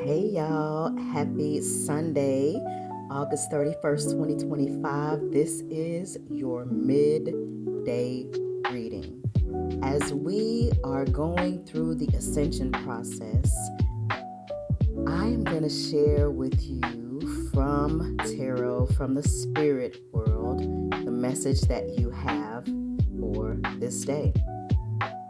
Hey y'all, happy Sunday, August 31st, 2025. This is your midday reading. As we are going through the ascension process, I am going to share with you from tarot, from the spirit world, the message that you have for this day.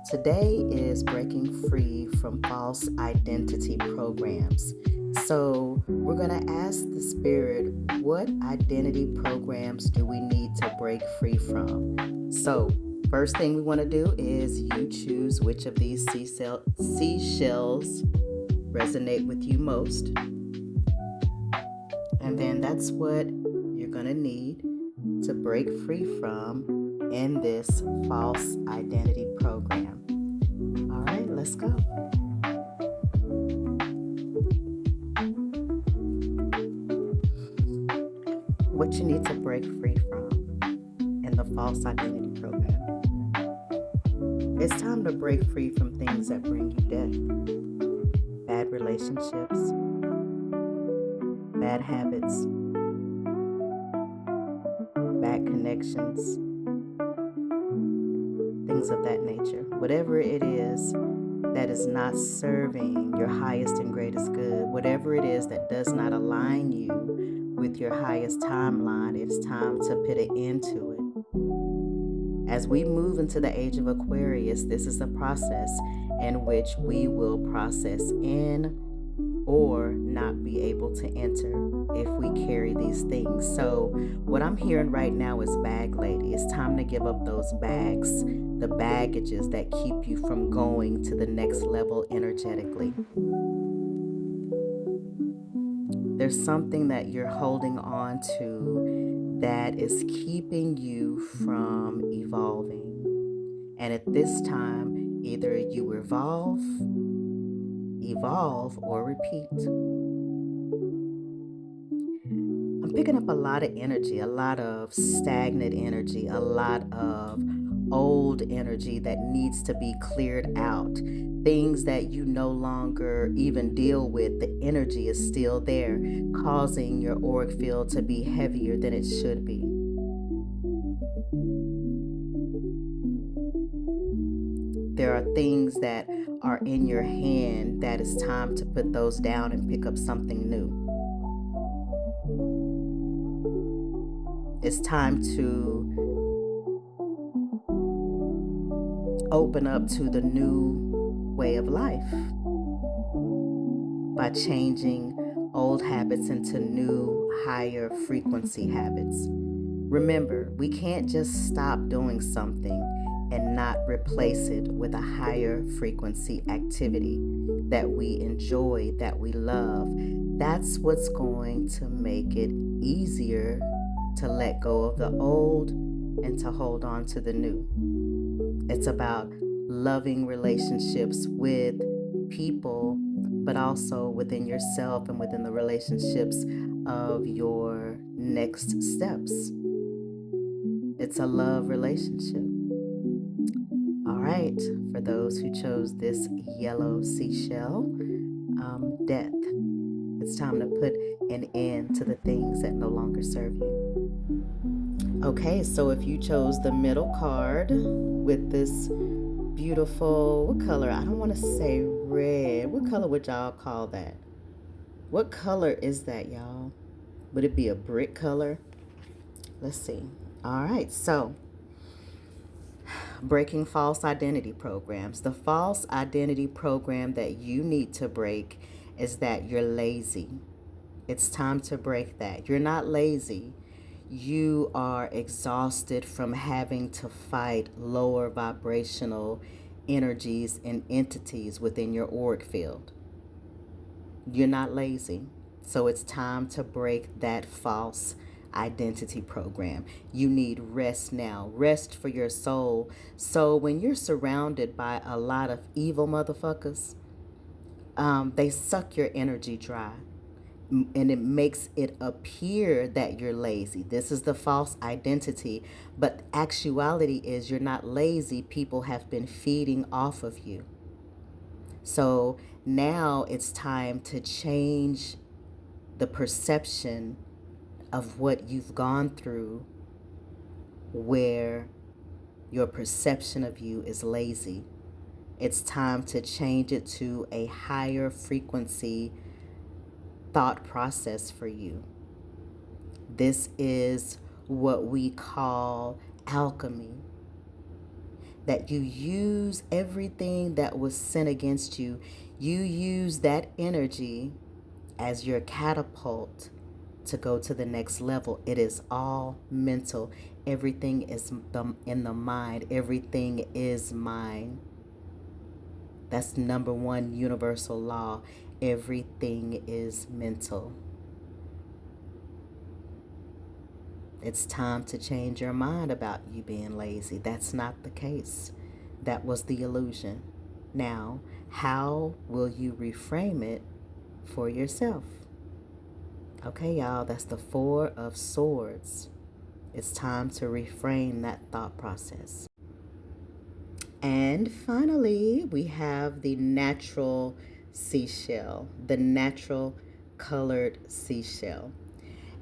Today is breaking free from false identity programs. So, we're going to ask the spirit, what identity programs do we need to break free from? So, first thing we want to do is you choose which of these seashells resonate with you most. And then that's what you're going to need to break free from in this false identity program. All right, let's go. What you need to break free from in the false identity program. It's time to break free from things that bring you death. Bad relationships, bad habits, bad connections, things of that nature. Whatever it is that is not serving your highest and greatest good, whatever it is that does not align you with your highest timeline, it's time to put an end to it. As we move into the age of Aquarius, this is a process in which we will process in or not be able to enter if we carry these things. So what I'm hearing right now is bag lady. It's time to give up those bags, the baggages that keep you from going to the next level energetically. There's something that you're holding on to that is keeping you from evolving. And at this time, either you evolve, or repeat. I'm picking up a lot of energy, a lot of stagnant energy, a lot of old energy that needs to be cleared out. Things that you no longer even deal with, the energy is still there, causing your auric field to be heavier than it should be. There are things that are in your hand that it's time to put those down and pick up something new. It's time to open up to the new way of life by changing old habits into new, higher frequency habits. Remember, we can't just stop doing something and not replace it with a higher frequency activity that we enjoy, that we love. That's what's going to make it easier to let go of the old and to hold on to the new. It's about loving relationships with people, but also within yourself and within the relationships of your next steps. It's a love relationship. All right, for those who chose this yellow seashell, death. It's time to put an end to the things that no longer serve you. Okay, so if you chose the middle card with this beautiful, what color? I don't want to say red. What color would y'all call that? What color is that, y'all? Would it be a brick color? Let's see. All right, so breaking false identity programs. The false identity program that you need to break is that you're lazy. It's time to break that. You're not lazy. You are exhausted from having to fight lower vibrational energies and entities within your auric field. You're not lazy. So it's time to break that false identity program. You need rest now. Rest for your soul. So when you're surrounded by a lot of evil motherfuckers, they suck your energy dry. And it makes it appear that you're lazy. This is the false identity. But actuality is you're not lazy. People have been feeding off of you. So now it's time to change the perception of what you've gone through, where your perception of you is lazy. It's time to change it to a higher frequency thought process for you. This is what we call alchemy. That you use everything that was sent against you, you use that energy as your catapult to go to the next level. It is all mental. Everything is in the mind. Everything is mind. That's number one universal law. Everything is mental. It's time to change your mind about you being lazy. That's not the case. That was the illusion. Now, how will you reframe it for yourself? Okay, y'all, that's the Four of Swords. It's time to reframe that thought process. And finally, we have the natural seashell, the natural colored seashell.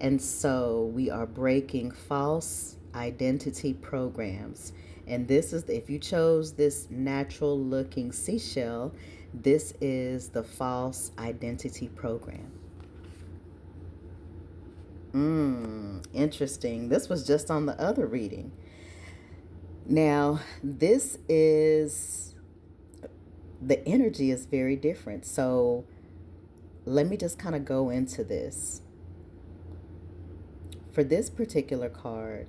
And so we are breaking false identity programs. And this is, if you chose this natural looking seashell, this is the false identity program. Interesting. This was just on the other reading. Now, this is, the energy is very different. So let me just kind of go into this. For this particular card,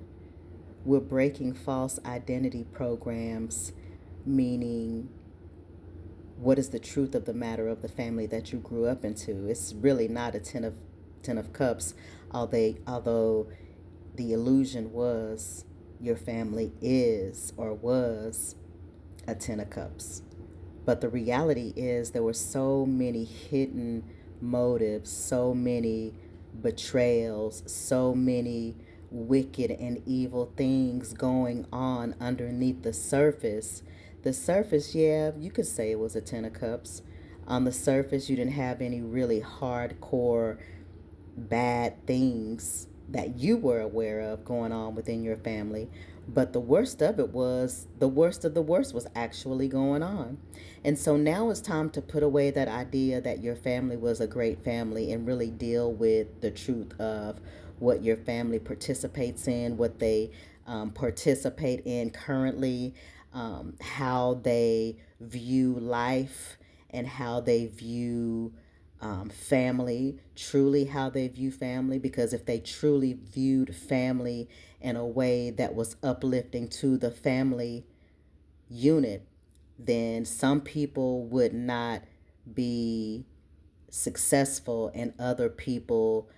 we're breaking false identity programs, meaning what is the truth of the matter of the family that you grew up into. It's really not a ten of cups, although the illusion was your family is or was a 10 of cups. But the reality is there were so many hidden motives, so many betrayals, so many wicked and evil things going on underneath the surface. The surface, yeah, you could say it was a 10 of cups. On the surface, you didn't have any really hardcore bad things that you were aware of going on within your family. But the worst of it was, the worst of the worst was actually going on. And so now it's time to put away that idea that your family was a great family and really deal with the truth of what your family participates in, what they participate in currently, how they view life, and how they view family, truly how they view family. Because if they truly viewed family in a way that was uplifting to the family unit, then some people would not be successful and other people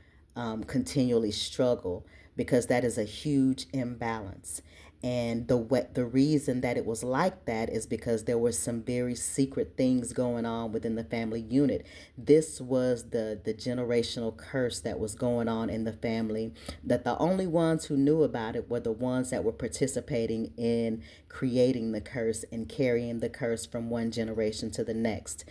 continually struggle, because that is a huge imbalance. And the reason that it was like that is because there were some very secret things going on within the family unit. This was the generational curse that was going on in the family, that the only ones who knew about it were the ones that were participating in creating the curse and carrying the curse from one generation to the next.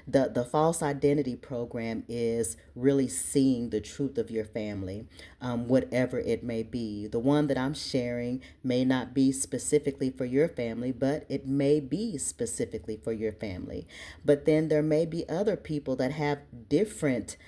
The false identity program is really seeing the truth of your family, whatever it may be. The one that I'm sharing may not be specifically for your family, but it may be specifically for your family. But then there may be other people that have different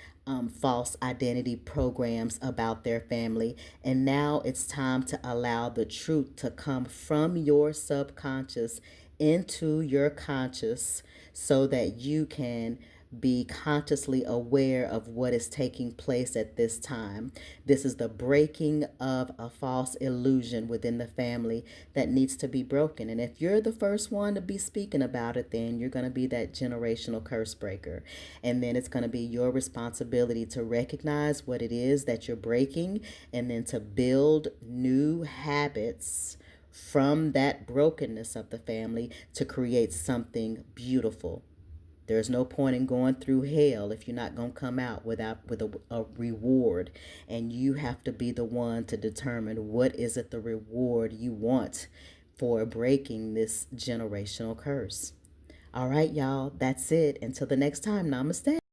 false identity programs about their family. And now it's time to allow the truth to come from your subconscious into your conscious, so that you can be consciously aware of what is taking place at this time. This is the breaking of a false illusion within the family that needs to be broken. And if you're the first one to be speaking about it, then you're going to be that generational curse breaker. And then it's going to be your responsibility to recognize what it is that you're breaking, and then to build new habits from that brokenness of the family to create something beautiful. There's no point in going through hell if you're not going to come out with a reward. And you have to be the one to determine what is it the reward you want for breaking this generational curse. All right, y'all, that's it. Until the next time, namaste.